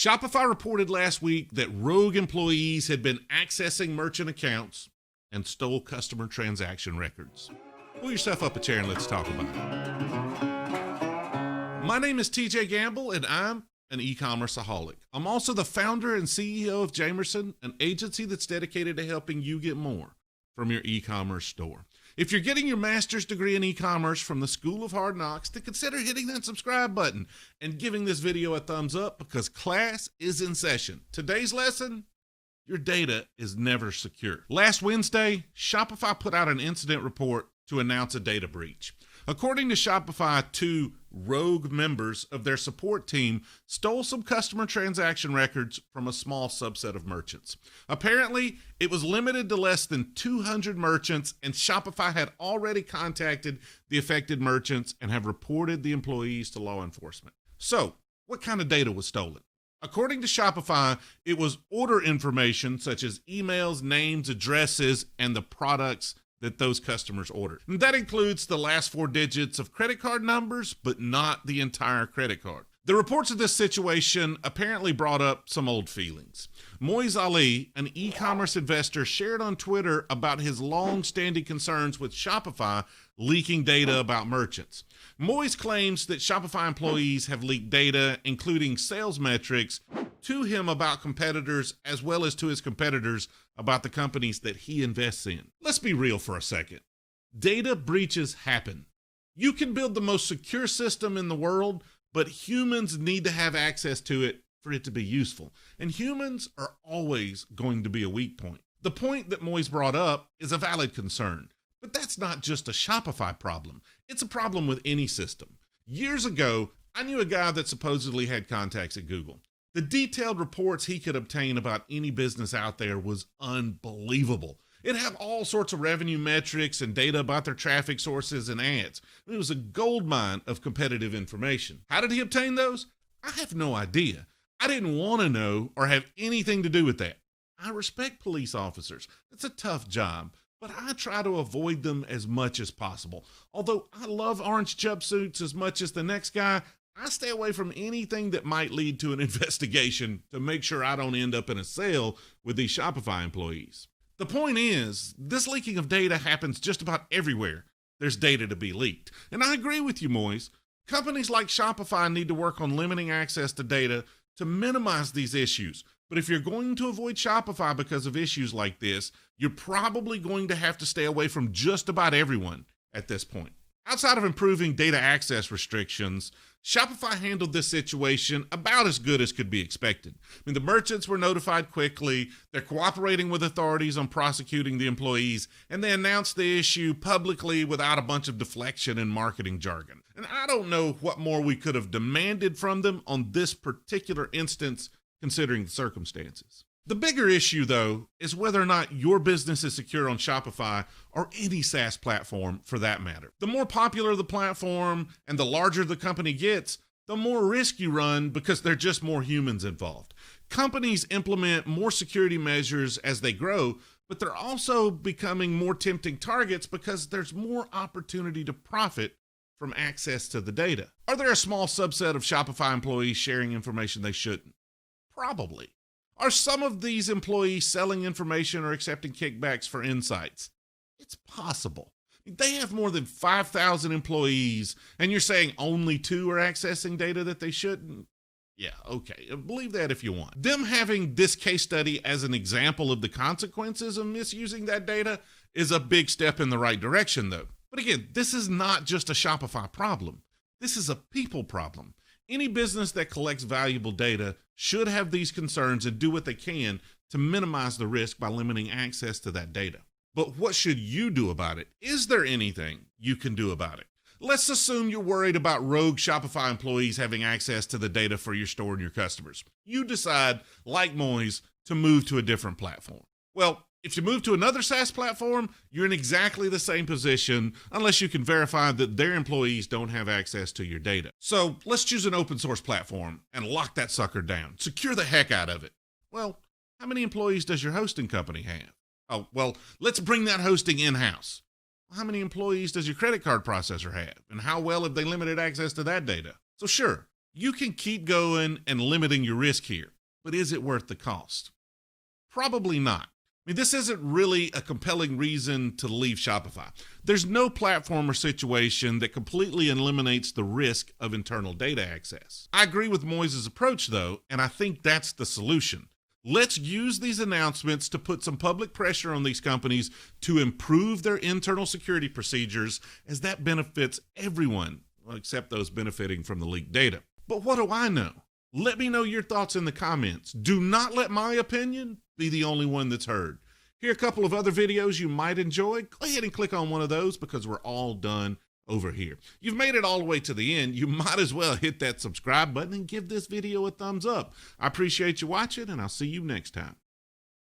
Shopify reported last week that rogue employees had been accessing merchant accounts and stole customer transaction records. Pull yourself up a chair and let's talk about it. My name is TJ Gamble and I'm an e-commerceaholic. I'm also the founder and CEO of Jamersan, an agency that's dedicated to helping you get more from your e-commerce store. If you're getting your master's degree in e-commerce from the School of Hard Knocks, then consider hitting that subscribe button and giving this video a thumbs up because class is in session. Today's lesson: your data is never secure. Last Wednesday, Shopify put out an incident report to announce a data breach. According to Shopify, 2 rogue members of their support team stole some customer transaction records from a small subset of merchants. Apparently, it was limited to less than 200 merchants, and Shopify had already contacted the affected merchants and have reported the employees to law enforcement. So, what kind of data was stolen? According to Shopify, it was order information such as emails, names, addresses, and the products that those customers ordered. And that includes the last 4 digits of credit card numbers, but not the entire credit card. The reports of this situation apparently brought up some old feelings. Moiz Ali, an e-commerce investor, shared on Twitter about his long-standing concerns with Shopify leaking data about merchants. Moiz claims that Shopify employees have leaked data, including sales metrics, to him about competitors, as well as to his competitors about the companies that he invests in. Let's be real for a second. Data breaches happen. You can build the most secure system in the world, but humans need to have access to it for it to be useful. And humans are always going to be a weak point. The point that Moiz brought up is a valid concern, but that's not just a Shopify problem. It's a problem with any system. Years ago, I knew a guy that supposedly had contacts at Google. The detailed reports he could obtain about any business out there was unbelievable. It had all sorts of revenue metrics and data about their traffic sources and ads. It was a goldmine of competitive information. How did he obtain those? I have no idea. I didn't want to know or have anything to do with that. I respect police officers. It's a tough job, but I try to avoid them as much as possible. Although I love orange jumpsuits as much as the next guy, I stay away from anything that might lead to an investigation to make sure I don't end up in a cell with these Shopify employees. The point is, this leaking of data happens just about everywhere there's data to be leaked. And I agree with you, Moiz. Companies like Shopify need to work on limiting access to data to minimize these issues. But if you're going to avoid Shopify because of issues like this, you're probably going to have to stay away from just about everyone at this point. Outside of improving data access restrictions, Shopify handled this situation about as good as could be expected. The merchants were notified quickly, they're cooperating with authorities on prosecuting the employees, and they announced the issue publicly without a bunch of deflection and marketing jargon. And I don't know what more we could have demanded from them on this particular instance, considering the circumstances. The bigger issue, though, is whether or not your business is secure on Shopify or any SaaS platform for that matter. The more popular the platform and the larger the company gets, the more risk you run because there are just more humans involved. Companies implement more security measures as they grow, but they're also becoming more tempting targets because there's more opportunity to profit from access to the data. Are there a small subset of Shopify employees sharing information they shouldn't? Probably. Are some of these employees selling information or accepting kickbacks for insights? It's possible. They have more than 5,000 employees, and you're saying only 2 are accessing data that they shouldn't? Yeah, okay, believe that if you want. Them having this case study as an example of the consequences of misusing that data is a big step in the right direction, though. But again, this is not just a Shopify problem. This is a people problem. Any business that collects valuable data should have these concerns and do what they can to minimize the risk by limiting access to that data. But what should you do about it? Is there anything you can do about it? Let's assume you're worried about rogue Shopify employees having access to the data for your store and your customers. You decide, like Moiz, to move to a different platform. Well, if you move to another SaaS platform, you're in exactly the same position unless you can verify that their employees don't have access to your data. So let's choose an open source platform and lock that sucker down. Secure the heck out of it. Well, how many employees does your hosting company have? Oh, well, let's bring that hosting in-house. How many employees does your credit card processor have? And how well have they limited access to that data? So sure, You can keep going and limiting your risk here, but is it worth the cost? Probably not. I mean, this isn't really a compelling reason to leave Shopify. There's no platform or situation that completely eliminates the risk of internal data access. I agree with Moises' approach, though, and I think that's the solution. Let's use these announcements to put some public pressure on these companies to improve their internal security procedures, as that benefits everyone, well, except those benefiting from the leaked data. But what do I know? Let me know your thoughts in the comments. Do not let my opinion be the only one that's heard. Here are a couple of other videos you might enjoy. Go ahead and click on one of those because we're all done over here. You've made it all the way to the end. You might as well hit that subscribe button and give this video a thumbs up. I appreciate you watching, and I'll see you next time.